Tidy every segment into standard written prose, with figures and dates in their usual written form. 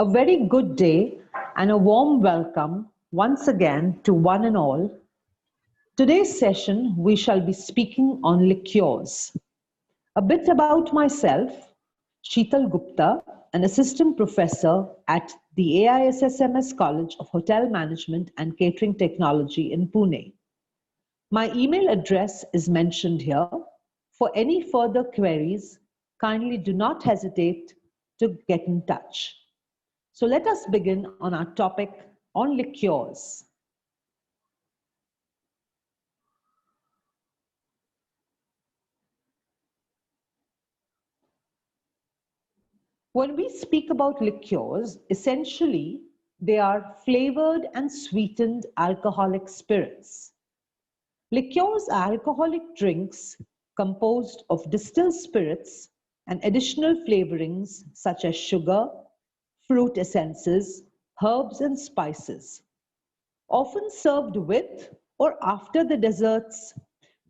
A very good day and a warm welcome once again to one and all. Today's session we shall be speaking on liqueurs. A bit about myself, Sheetal Gupta, an assistant professor at the AISSMS College of Hotel Management and Catering Technology in Pune. My email address is mentioned here. For any further queries, kindly do not hesitate to get in touch. So let us begin on our topic on liqueurs. When we speak about liqueurs, essentially they are flavored and sweetened alcoholic spirits. Liqueurs are alcoholic drinks composed of distilled spirits and additional flavorings such as sugar, fruit essences, herbs and spices. Often served with or after the desserts,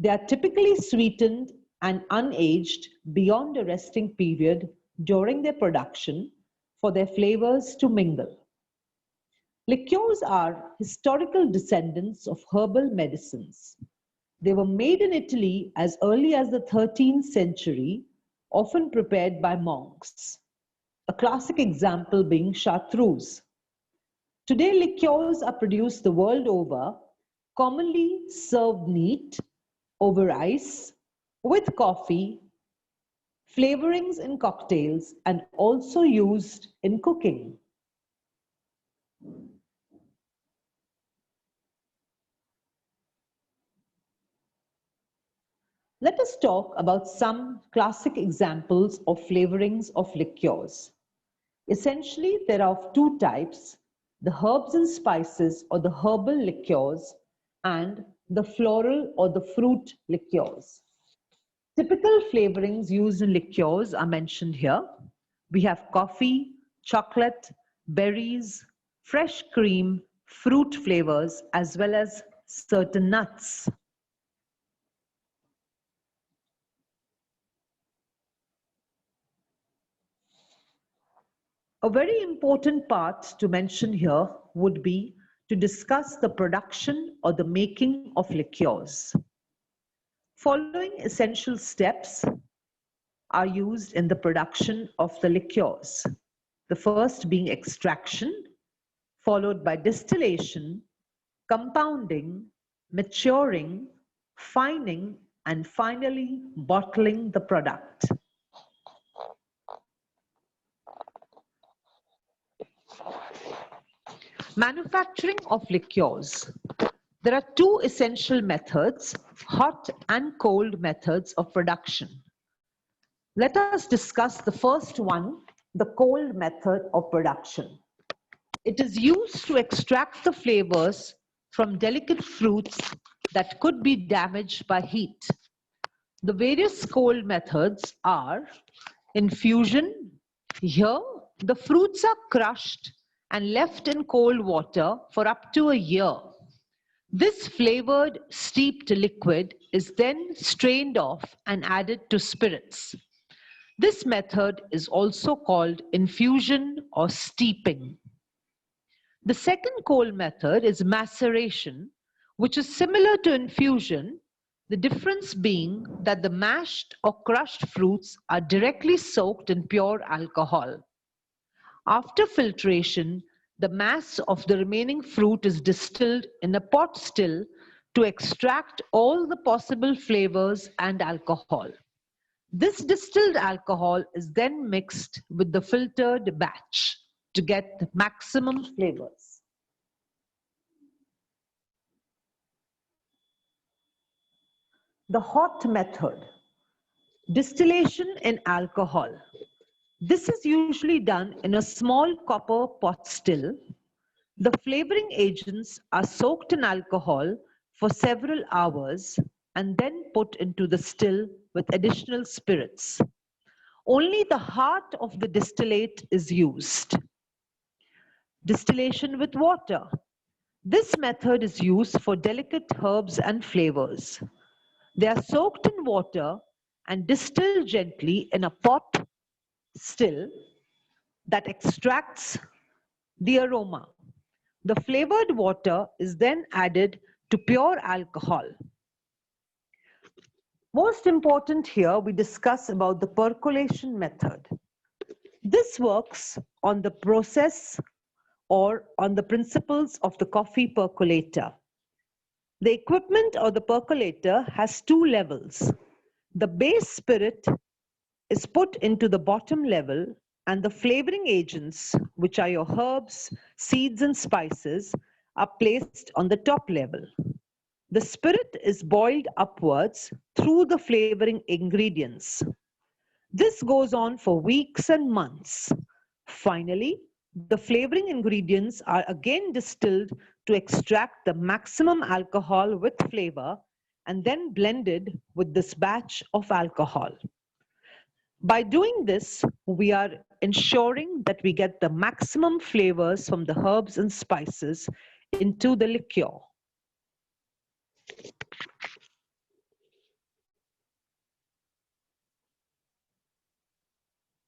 they are typically sweetened and unaged beyond a resting period during their production for their flavors to mingle. Liqueurs are historical descendants of herbal medicines. They were made in Italy as early as the 13th century, often prepared by monks. A classic example being chartreuse. Today, liqueurs are produced the world over, commonly served neat, over ice, with coffee, flavorings in cocktails, and also used in cooking. Let us talk about some classic examples of flavorings of liqueurs. Essentially, there are of two types, the herbs and spices or the herbal liqueurs and the floral or the fruit liqueurs. Typical flavorings used in liqueurs are mentioned here. We have coffee, chocolate, berries, fresh cream, fruit flavors, as well as certain nuts. A very important part to mention here would be to discuss the production or the making of liqueurs. Following essential steps are used in the production of the liqueurs. The first being extraction, followed by distillation, compounding, maturing, fining, and finally bottling the product. Manufacturing of liqueurs. There are two essential methods, hot and cold methods of production. Let us discuss the first one, the cold method of production. It is used to extract the flavors from delicate fruits that could be damaged by heat. The various cold methods are infusion. Here, the fruits are crushed and left in cold water for up to a year. This flavored steeped liquid is then strained off and added to spirits. This method is also called infusion or steeping. The second cold method is maceration, which is similar to infusion, the difference being that the mashed or crushed fruits are directly soaked in pure alcohol. After filtration, the mass of the remaining fruit is distilled in a pot still to extract all the possible flavors and alcohol. This distilled alcohol is then mixed with the filtered batch to get the maximum flavors. The hot method, distillation in alcohol. This is usually done in a small copper pot still. The flavoring agents are soaked in alcohol for several hours and then put into the still with additional spirits. Only the heart of the distillate is used. Distillation with water. This method is used for delicate herbs and flavors. They are soaked in water and distilled gently in a pot still that extracts The aroma. The flavored water is then added to pure alcohol. Most important here, we discuss about the percolation method. This works on the process or on the principles of the coffee percolator. The equipment or the percolator has two levels. The base spirit is put into the bottom level and the flavoring agents, which are your herbs, seeds and spices, are placed on the top level. The spirit is boiled upwards through the flavoring ingredients. This goes on for weeks and months. Finally, the flavoring ingredients are again distilled to extract the maximum alcohol with flavor and then blended with this batch of alcohol. By doing this, we are ensuring that we get the maximum flavors from the herbs and spices into the liqueur.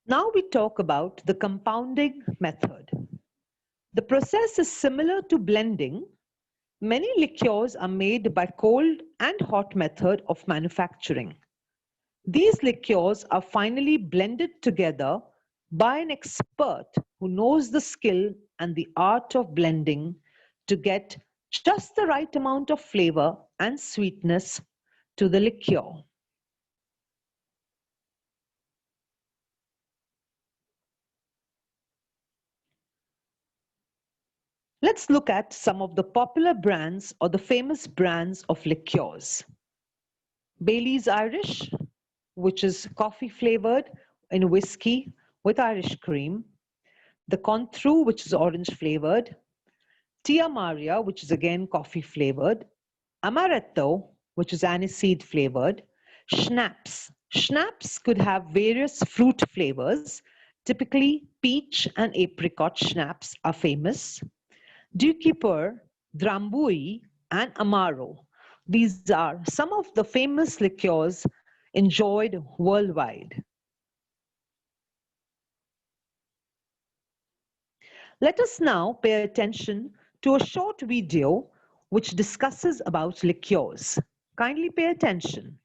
Now we talk about the compounding method. The process is similar to blending. Many liqueurs are made by cold and hot method of manufacturing. These liqueurs are finally blended together by an expert who knows the skill and the art of blending to get just the right amount of flavor and sweetness to the liqueur. Let's look at some of the popular brands or the famous brands of liqueurs. Bailey's Irish, which is coffee flavored in whiskey with Irish cream. The Cointreau, which is orange flavored. Tia Maria, which is again coffee flavored. Amaretto, which is aniseed flavored. Schnapps. Schnapps could have various fruit flavors. Typically, peach and apricot schnapps are famous. Du Keeper, Drambuie, and Amaro. These are some of the famous liqueurs enjoyed worldwide. Let us now pay attention to a short video which discusses about liqueurs. Kindly pay attention.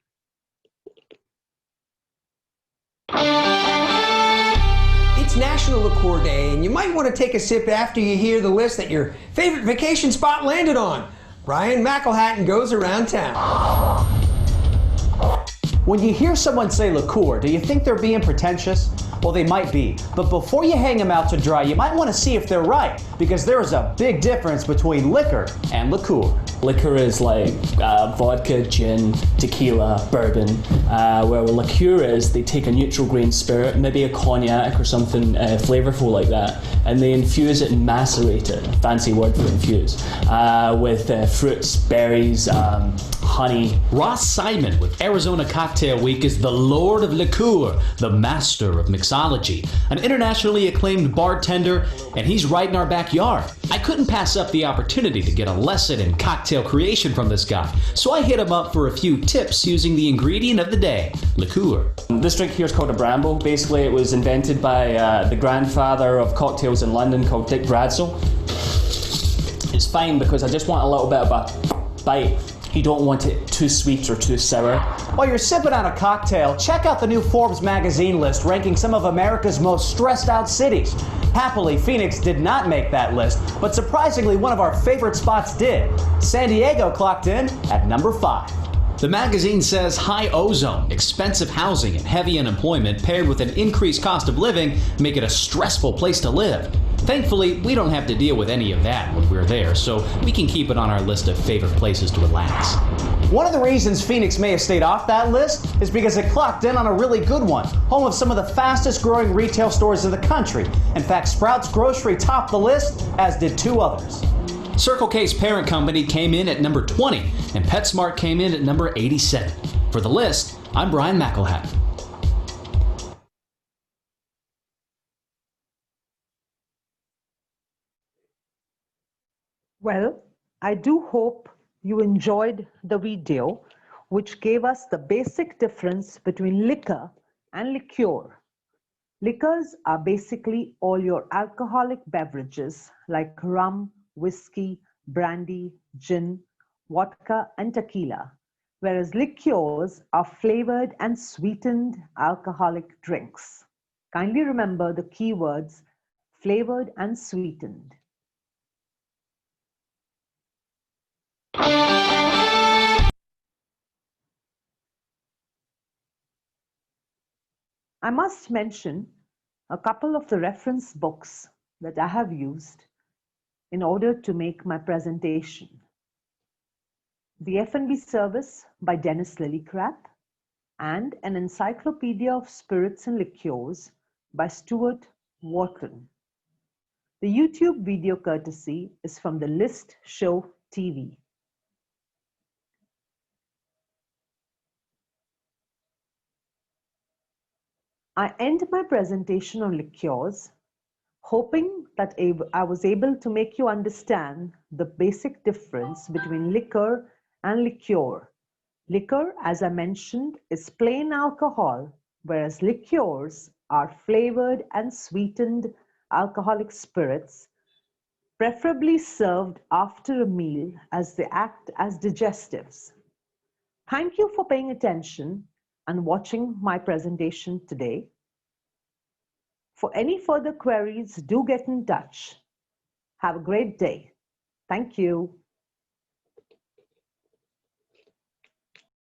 It's National Liqueur Day, and you might want to take a sip after you hear the list that your favorite vacation spot landed on. Brian McElhatton goes around town. When you hear someone say liqueur, do you think they're being pretentious? Well, they might be. But before you hang them out to dry, you might want to see if they're right, because there is a big difference between liquor and liqueur. Liquor is like vodka, gin, tequila, bourbon, where liqueur is they take a neutral grain spirit, maybe a cognac or something flavorful like that, and they infuse it and macerate it, fancy word for infuse, with fruits, berries, honey. Ross Simon with Arizona Cocktail Week is the Lord of Liqueur, the master of mixology, an internationally acclaimed bartender, and he's right in our backyard. I couldn't pass up the opportunity to get a lesson in cocktail creation from this guy, so I hit him up for a few tips using the ingredient of the day, liqueur. This drink here is called a Bramble. Basically, it was invented by the grandfather of cocktails in London called Dick Bradsell. It's fine because I just want a little bit of a bite. You don't want it too sweet or too sour. While you're sipping on a cocktail, check out the new Forbes magazine list ranking some of America's most stressed out cities. Happily, Phoenix did not make that list, but surprisingly, one of our favorite spots did. San Diego clocked in at number 5. The magazine says high ozone, expensive housing, and heavy unemployment paired with an increased cost of living make it a stressful place to live. Thankfully, we don't have to deal with any of that when we're there, so we can keep it on our list of favorite places to relax. One of the reasons Phoenix may have stayed off that list is because it clocked in on a really good one, home of some of the fastest growing retail stores in the country. In fact, Sprouts Grocery topped the list, as did 2 others. Circle K's parent company came in at number 20, and PetSmart came in at number 87. For the list, I'm Brian McElhatton. Well, I do hope you enjoyed the video, which gave us the basic difference between liquor and liqueur. Liqueurs are basically all your alcoholic beverages like rum, whiskey, brandy, gin, vodka, and tequila, whereas liqueurs are flavored and sweetened alcoholic drinks. Kindly remember the keywords flavored and sweetened. I must mention a couple of the reference books that I have used in order to make my presentation. The F&B Service by Dennis Lillicrap and an Encyclopedia of Spirits and Liqueurs by Stuart Wharton. The YouTube video courtesy is from the List Show TV. I end my presentation on liqueurs, hoping that I was able to make you understand the basic difference between liquor and liqueur. Liquor, as I mentioned, is plain alcohol, whereas liqueurs are flavored and sweetened alcoholic spirits, preferably served after a meal as they act as digestives. Thank you for paying attention and watching my presentation today. For any further queries, do get in touch. Have a great day. Thank you.